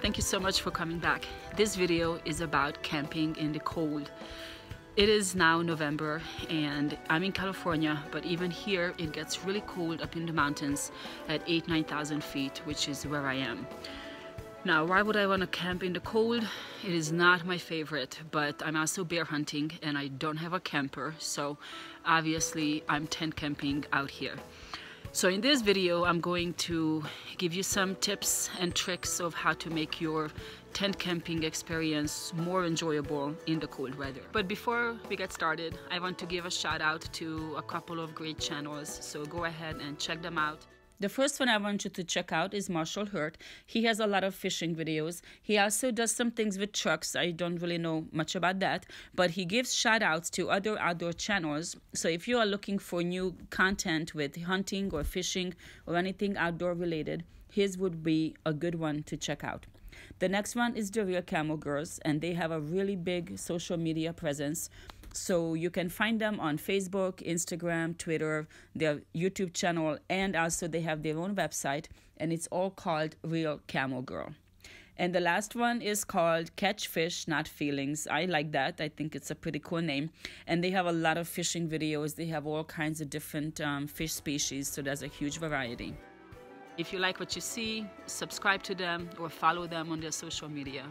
thank you so much for coming back. This video is about camping in the cold. It is now November and I'm in California, but even here it gets really cold up in the mountains at 8,000–9,000 feet, which is where I am. Now, why would I want to camp in the cold? It is not my favorite, but I'm also bear hunting and I don't have a camper, so obviously I'm tent camping out here. So in this video, I'm going to give you some tips and tricks of how to make your tent camping experience more enjoyable in the cold weather. But before we get started, I want to give a shout out to a couple of great channels, so go ahead and check them out. The first one I want you to check out is Marshall Hurt. He has a lot of fishing videos. He also does some things with trucks. I don't really know much about that, but he gives shout outs to other outdoor channels. So if you are looking for new content with hunting or fishing or anything outdoor related, his would be a good one to check out. The next one is The Real Camel Girls, and they have a really big social media presence. So you can find them on Facebook, Instagram, Twitter, their YouTube channel, and also they have their own website, and it's all called Real Camel Girl. And the last one is called Catch Fish, Not Feelings. I like that. I think it's a pretty cool name. And they have a lot of fishing videos. They have all kinds of different fish species, so there's a huge variety. If you like what you see, subscribe to them or follow them on their social media.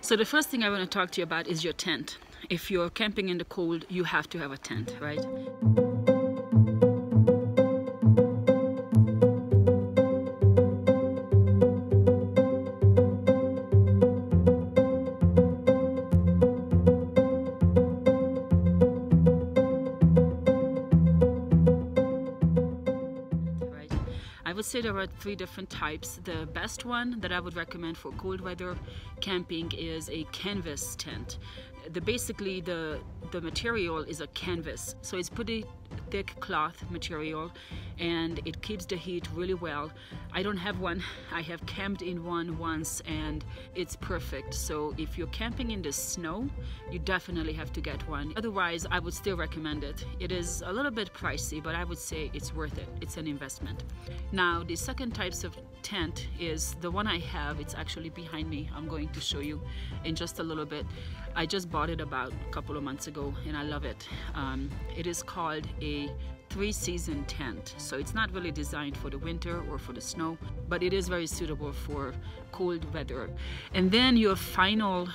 So the first thing I want to talk to you about is your tent. If you're camping in the cold, you have to have a tent, right? I would say there are 3 different types. The best one that I would recommend for cold weather camping is a canvas tent. Basically the material is a canvas, so it's pretty thick cloth material and it keeps the heat really well. I don't have one. I have camped in one once and it's perfect. So if you're camping in the snow, you definitely have to get one. Otherwise, I would still recommend it. It is a little bit pricey, but I would say it's worth it. It's an investment. Now, the second types of tent is the one I have. It's actually behind me. I'm going to show you in just a little bit. I just bought it about a couple of months ago and I love it. It is called a 3-season tent. So it's not really designed for the winter or for the snow, but it is very suitable for cold weather. And then your final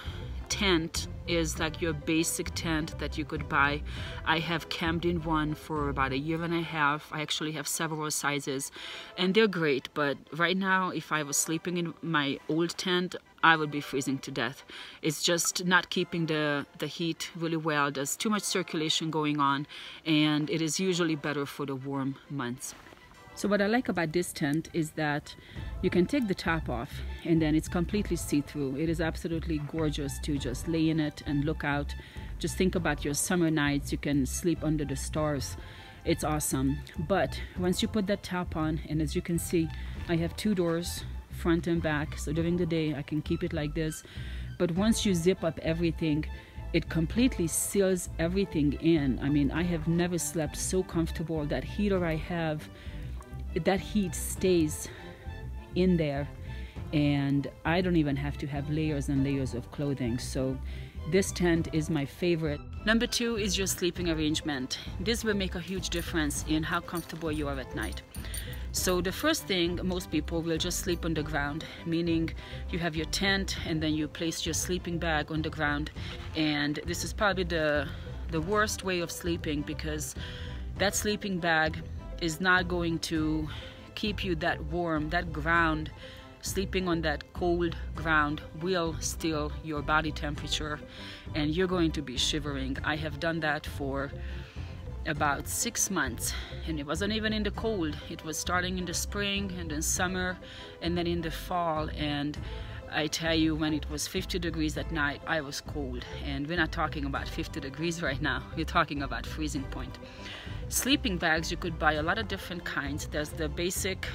tent is like your basic tent that you could buy. I have camped in one for about 1.5 years. I actually have several sizes and they're great, but right now if I was sleeping in my old tent, I would be freezing to death. It's just not keeping the heat really well. There's too much circulation going on and it is usually better for the warm months. So what I like about this tent is that you can take the top off and then it's completely see-through. It is absolutely gorgeous to just lay in it and look out. Just think about your summer nights. You can sleep under the stars. It's awesome. But once you put that top on, and as you can see, I have 2 doors, front and back. So during the day, I can keep it like this. But once you zip up everything, it completely seals everything in. I mean, I have never slept so comfortable. That heater I have, that heat stays in there and I don't even have to have layers and layers of clothing. So this tent is my favorite. Number 2 is your sleeping arrangement. This will make a huge difference in how comfortable you are at night. So the first thing, most people will just sleep on the ground, meaning you have your tent and then you place your sleeping bag on the ground. And this is probably the worst way of sleeping, because that sleeping bag is not going to keep you that warm. That ground, sleeping on that cold ground, will steal your body temperature and you're going to be shivering. I have done that for about 6 months and it wasn't even in the cold. It was starting in the spring and then summer and then in the fall, and I tell you, when it was 50 degrees at night, I was cold. And we're not talking about 50 degrees right now. We're talking about freezing point. Sleeping bags, you could buy a lot of different kinds. There's the basic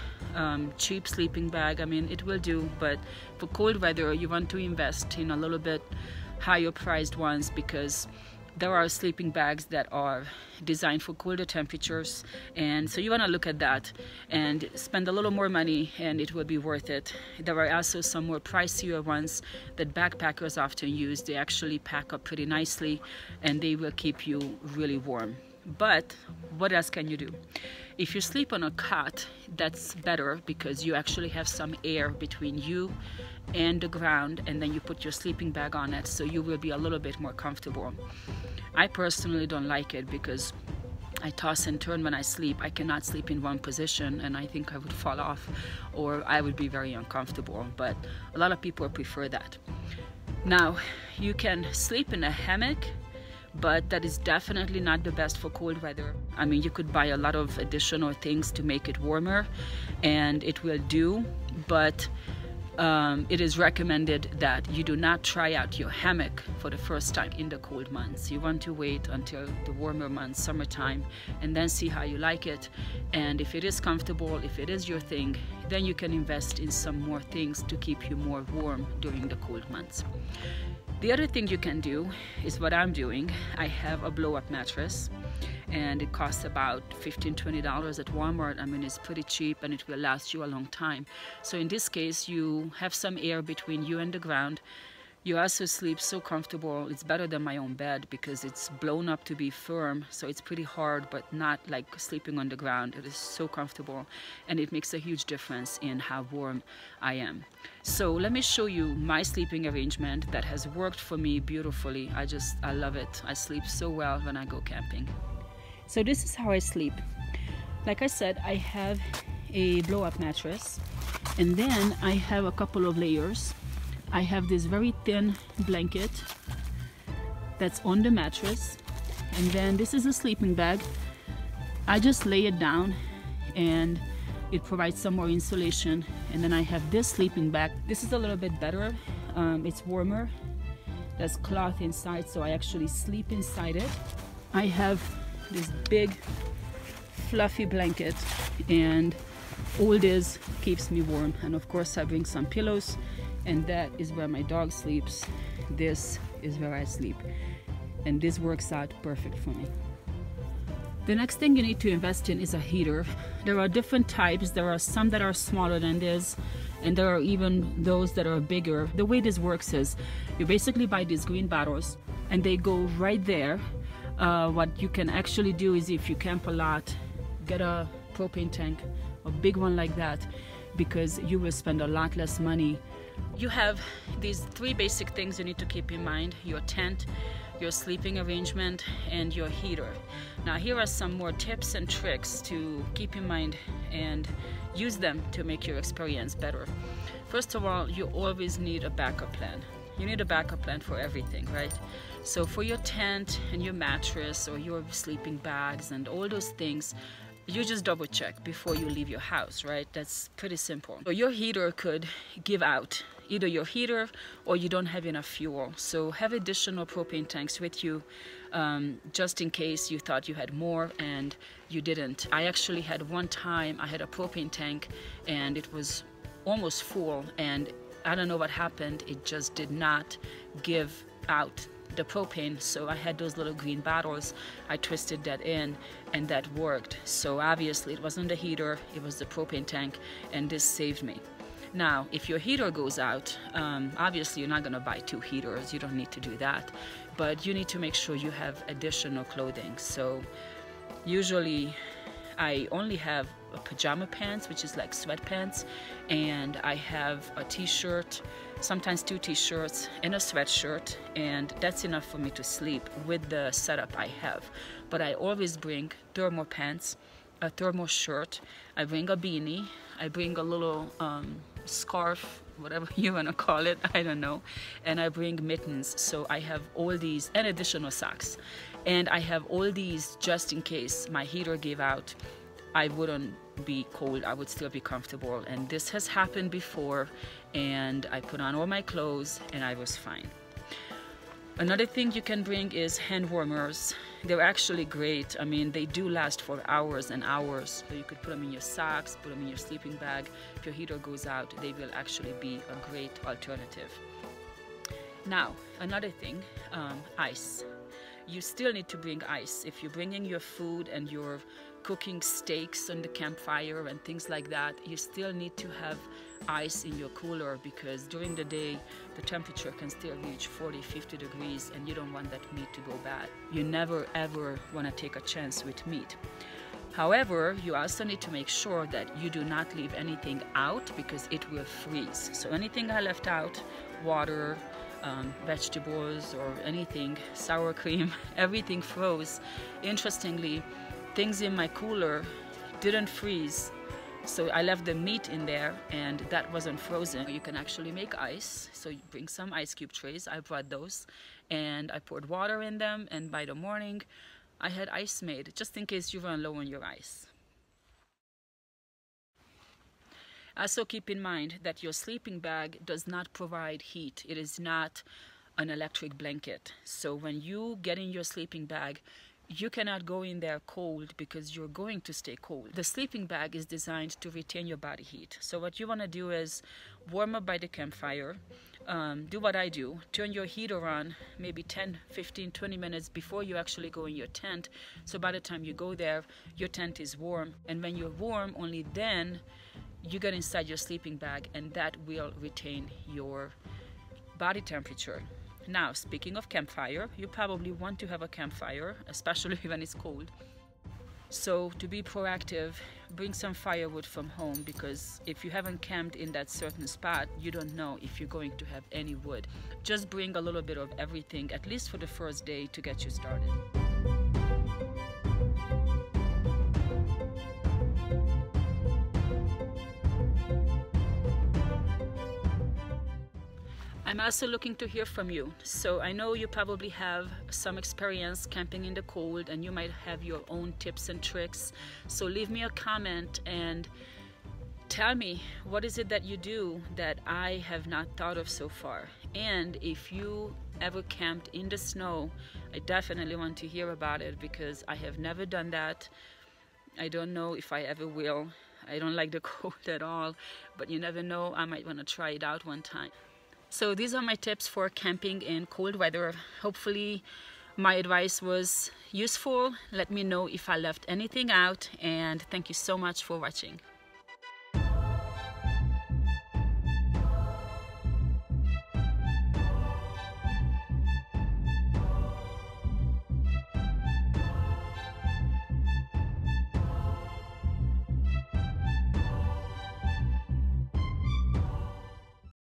cheap sleeping bag. I mean, it will do, but for cold weather, you want to invest in a little bit higher priced ones, because there are sleeping bags that are designed for colder temperatures, and so you want to look at that and spend a little more money, and it will be worth it. There are also some more pricier ones that backpackers often use. They actually pack up pretty nicely and they will keep you really warm. But what else can you do? If you sleep on a cot, that's better because you actually have some air between you and the ground, and then you put your sleeping bag on it, so you will be a little bit more comfortable. I personally don't like it because I toss and turn when I sleep. I cannot sleep in one position, and I think I would fall off or I would be very uncomfortable, but a lot of people prefer that. Now, you can sleep in a hammock, but that is definitely not the best for cold weather. I mean, you could buy a lot of additional things to make it warmer, and it will do, but it is recommended that you do not try out your hammock for the first time in the cold months. You want to wait until the warmer months, summertime, and then see how you like it. And if it is comfortable, if it is your thing, then you can invest in some more things to keep you more warm during the cold months. The other thing you can do is what I'm doing. I have a blow-up mattress, and it costs about $15–20 at Walmart. I mean, it's pretty cheap and it will last you a long time. So in this case, you have some air between you and the ground. You also sleep so comfortable. It's better than my own bed because it's blown up to be firm, so it's pretty hard, but not like sleeping on the ground. It is so comfortable, and it makes a huge difference in how warm I am. So let me show you my sleeping arrangement that has worked for me beautifully. I love it. I sleep so well when I go camping. So this is how I sleep. Like I said, I have a blow-up mattress, and then I have a couple of layers. I have this very thin blanket that's on the mattress, and then this is a sleeping bag. I just lay it down and it provides some more insulation. And then I have this sleeping bag. This is a little bit better. It's warmer. There's cloth inside, so I actually sleep inside it. I have this big fluffy blanket, and all this keeps me warm. And of course I bring some pillows, and that is where my dog sleeps. This is where I sleep, and this works out perfect for me. The next thing you need to invest in is a heater. There are different types. There are some that are smaller than this, and there are even those that are bigger. The way this works is you basically buy these green bottles, and they go right there. What you can actually do is, if you camp a lot, get a propane tank, a big one like that, because you will spend a lot less money. You have these three basic things you need to keep in mind: your tent, your sleeping arrangement, and your heater. Now, here are some more tips and tricks to keep in mind and use them to make your experience better. First of all, you always need a backup plan. You need a backup plan for everything, right? So for your tent and your mattress or your sleeping bags and all those things, you just double check before you leave your house, right? That's pretty simple. So your heater could give out, either your heater or you don't have enough fuel. So have additional propane tanks with you, just in case you thought you had more and you didn't. I actually had one time, I had a propane tank and it was almost full, and I don't know what happened. It just did not give out the propane, so I had those little green bottles. I twisted that in and that worked. So obviously it wasn't the heater, it was the propane tank, and this saved me. Now, if your heater goes out, obviously you're not going to buy two heaters. You don't need to do that, but you need to make sure you have additional clothing. So usually I only have a pajama pants, which is like sweatpants, and I have a t-shirt, sometimes two t-shirts and a sweatshirt, and that's enough for me to sleep with the setup I have. But I always bring thermal pants, a thermal shirt, I bring a beanie, I bring a little scarf, whatever you want to call it, I don't know, and I bring mittens. So I have all these, and additional socks, and I have all these just in case my heater gave out. I wouldn't be cold, I would still be comfortable. And this has happened before, and I put on all my clothes and I was fine. Another thing you can bring is hand warmers. They're actually great. I mean, they do last for hours and hours. So you could put them in your socks, put them in your sleeping bag. If your heater goes out, they will actually be a great alternative. Now, another thing, ice. you still need to bring ice. If you're bringing your food and you're cooking steaks on the campfire and things like that, you still need to have ice in your cooler, because during the day the temperature can still reach 40-50 degrees and you don't want that meat to go bad. You never ever want to take a chance with meat. However, you also need to make sure that you do not leave anything out, because it will freeze. So anything I left out, water, vegetables or anything, sour cream, everything froze. Interestingly, things in my cooler didn't freeze, so I left the meat in there and that wasn't frozen. You can actually make ice, so you bring some ice cube trays. I brought those and I poured water in them, and by the morning I had ice made, just in case you run low on your ice. Also keep in mind that your sleeping bag does not provide heat. It is not an electric blanket. So when you get in your sleeping bag, you cannot go in there cold, because you're going to stay cold. The sleeping bag is designed to retain your body heat. So what you want to do is warm up by the campfire. Do what I do. Turn your heater on maybe 10, 15, 20 minutes before you actually go in your tent. So by the time you go there, your tent is warm. And when you're warm, only then you get inside your sleeping bag, and that will retain your body temperature. Now, speaking of campfire, you probably want to have a campfire, especially when it's cold. So to be proactive, bring some firewood from home, because if you haven't camped in that certain spot, you don't know if you're going to have any wood. Just bring a little bit of everything, at least for the first day, to get you started. I'm also looking to hear from you. So I know you probably have some experience camping in the cold, and you might have your own tips and tricks. So leave me a comment and tell me, what is it that you do that I have not thought of so far? And if you ever camped in the snow, I definitely want to hear about it, because I have never done that. I don't know if I ever will. I don't like the cold at all, but you never know, I might want to try it out one time. So these are my tips for camping in cold weather. Hopefully my advice was useful. Let me know if I left anything out, and thank you so much for watching.